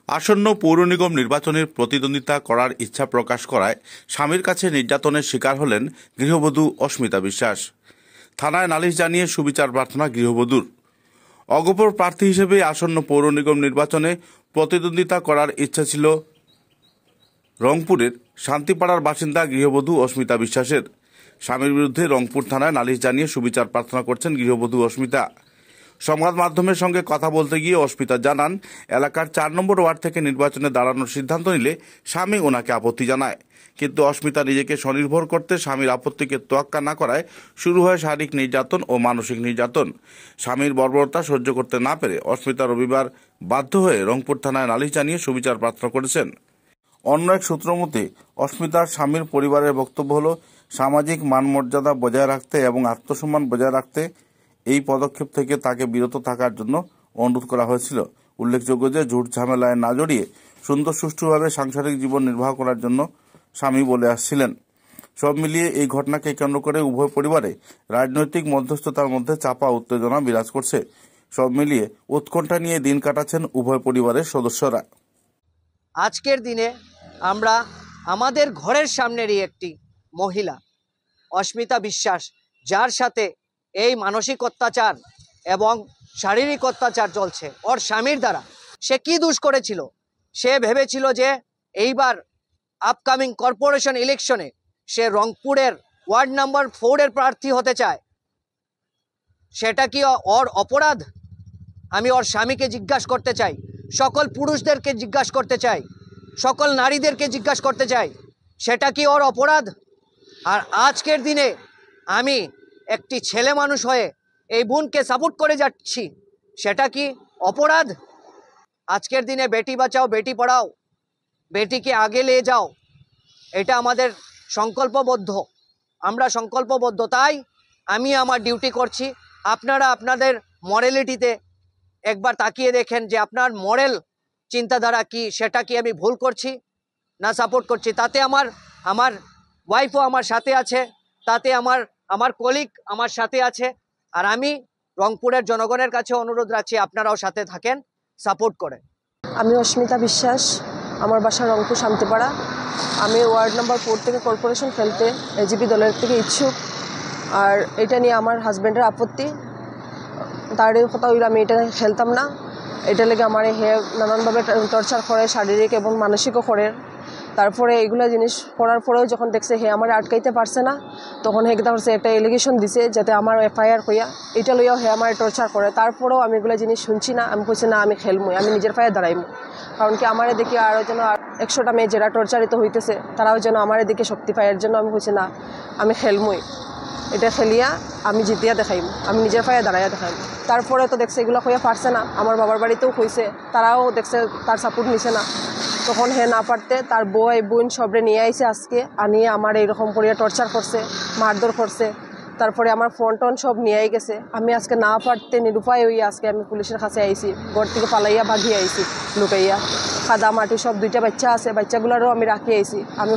আসন্ন পৌর নিগম নির্বাচনের প্রতিদ্বন্দ্বিতা করার ইচ্ছা প্রকাশ করায় স্বামীর কাছে নির্যাতনের শিকার হলেন গৃহবধূ অস্মিতা বিশ্বাস। থানায় নালিশ জানিয়ে সুবিচার প্রার্থনা গৃহবধূর। অগোপর প্রার্থী হিসেবে আসন্ন পৌর নিগম নির্বাচনে প্রতিদ্বন্দ্বিতা করার ইচ্ছা ছিল রংপুরের শান্তিপাড়ার বাসিন্দা গৃহবধূ অস্মিতা বিশ্বাসের। স্বামীর বিরুদ্ধে রংপুর থানায় নালিশ জানিয়ে সুবিচার প্রার্থনা করছেন গৃহবধূ অস্মিতা। সংবাদ মাধ্যমের সঙ্গে কথা বলতে গিয়ে অস্মিতা জানান, এলাকার ৪ নম্বর ওয়ার্ড থেকে নির্বাচনে দাঁড়ানোর সিদ্ধান্ত নিলে স্বামী ওনাকে আপত্তি জানায়, কিন্তু অস্মিতা নিজেকে স্বনির্ভর করতে স্বামীর আপত্তিকে তোয়াক্কা না করায় শুরু হয় শারীরিক নির্যাতন ও মানসিক নির্যাতন। স্বামীর বর্বরতা সহ্য করতে না পেরে অস্মিতা রবিবার বাধ্য হয়ে রংপুর থানায় নালিশ জানিয়ে সুবিচার প্রার্থনা করেছেন। অন্য এক সূত্র মতে অস্মিতার স্বামীর পরিবারের বক্তব্য হল, সামাজিক মানমর্যাদা বজায় রাখতে এবং আত্মসম্মান বজায় রাখতে এই পদক্ষেপ থেকে তাকে বিরত থাকার জন্য অনুরোধ করা হয়েছিল। উল্লেখযোগ্য যে ঝুট ঝামেলায় না জড়িয়ে সুন্দর সুষ্ঠুভাবে সাংসারিক জীবন নির্বাহ করার জন্য স্বামী বলে আসছিলেন। সব মিলিয়ে এই ঘটনাকে কেন্দ্র করে উভয় পরিবারে রাজনৈতিক মধ্যস্থতার মধ্যে চাপা উত্তেজনা বিরাজ করছে। সব মিলিয়ে উৎকণ্ঠা নিয়ে দিন কাটাচ্ছেন উভয় পরিবারের সদস্যরা। আজকের দিনে আমরা আমাদের ঘরের সামনেরই একটি মহিলা অস্মিতা বিশ্বাস, যার সাথে এই মানসিক অত্যাচার এবং শারীরিক অত্যাচার চলছে ওর স্বামীর দ্বারা। সে কি দোষ করেছিল? সে ভেবেছিল যে এইবার আপকামিং কর্পোরেশন ইলেকশনে সে রংপুরের ওয়ার্ড নাম্বার 4-এর প্রার্থী হতে চায়। সেটা কি ওর অপরাধ? আমি ওর স্বামীকে জিজ্ঞাসা করতে চাই, সকল পুরুষদেরকে জিজ্ঞাসা করতে চাই, সকল নারীদেরকে জিজ্ঞাসা করতে চাই, সেটা কি ওর অপরাধ? আর আজকের দিনে আমি একটি ছেলে মানুষ হয়ে এই বোনকে সাপোর্ট করে যাচ্ছি, সেটা কি অপরাধ? আজকের দিনে বেটি বাঁচাও বেটি পড়াও, বেটিকে আগে নিয়ে যাও, এটা আমাদের সংকল্পবদ্ধ। আমরা সংকল্পবদ্ধ, তাই আমি আমার ডিউটি করছি। আপনারা আপনাদের মরালিটিতে একবার তাকিয়ে দেখেন যে আপনার মরাল চিন্তাধারা কি, সেটা কি আমি ভুল করছি না সাপোর্ট করছি। তাতে আমার ওয়াইফও আমার সাথে আছে, তাতে আমার কলিগ আমার সাথে আছে। আর আমি রংপুরের জনগণের কাছে অনুরোধ রাখছি, আপনারাও সাথে থাকেন, সাপোর্ট করেন। আমি অস্মিতা বিশ্বাস, আমার বাসা রংপুর শান্তিপাড়া। আমি ওয়ার্ড নাম্বার 4 থেকে কর্পোরেশন খেলতে এজিপি দলের থেকে ইচ্ছুক। আর এটা নিয়ে আমার হাজব্যান্ডের আপত্তি, তার কথা হইলে আমি এটা খেলতাম না। এটা লেগে আমার হে নানানভাবে টর্চার করে, শারীরিক এবং মানসিকও করে। তারপরে এইগুলো জিনিস করার পরেও যখন দেখছে হে আমার আটকাইতে পারছে না, তখন হে করছে একটা এলিগেশন দিছে যাতে আমার FIR হইয়া, এটা লইয়াও হে আমার টর্চার করে। তারপরেও আমি এগুলো জিনিস শুনছি না। আমি কইছি না, আমি খেলমই, আমি নিজের পায়ে দাঁড়াইমু। কারণ কি আমার দেখি আরও যেন 100টা মেয়ে যারা টর্চারিত হইতেছে তারাও যেন আমার দিকে শক্তি পায়। এর জন্য আমি কইছি না, আমি খেলমই, এটা খেলিয়া আমি জিতিয়া দেখাইম, আমি নিজের পায়ে দাঁড়াইয়া দেখাইম। তারপরে তো দেখছে এগুলো হইয়া পারছে না। আমার বাবার বাড়িতেও হয়েছে, তারাও দেখছে তার সাপোর্ট নিছে না। তখন হে না পারতে তার বোন সবরে নিয়ে আইছে, আজকে আনিয়ে আমার এইরকম করিয়া টর্চার করছে, মারধর করছে। তারপরে আমার ফোন টোন সব নিয়ে গেছে। আমি আজকে না পারতে নিরুপায় হইয়া আজকে আমি পুলিশের কাছে আইছি, ঘর থেকে পালাইয়া ভাগিয়ে আইছি, লুকাইয়া। খাদা মাটি সব 2টা বাচ্চা আছে, বাচ্চাগুলোরও আমি রাখি আইছি। আমি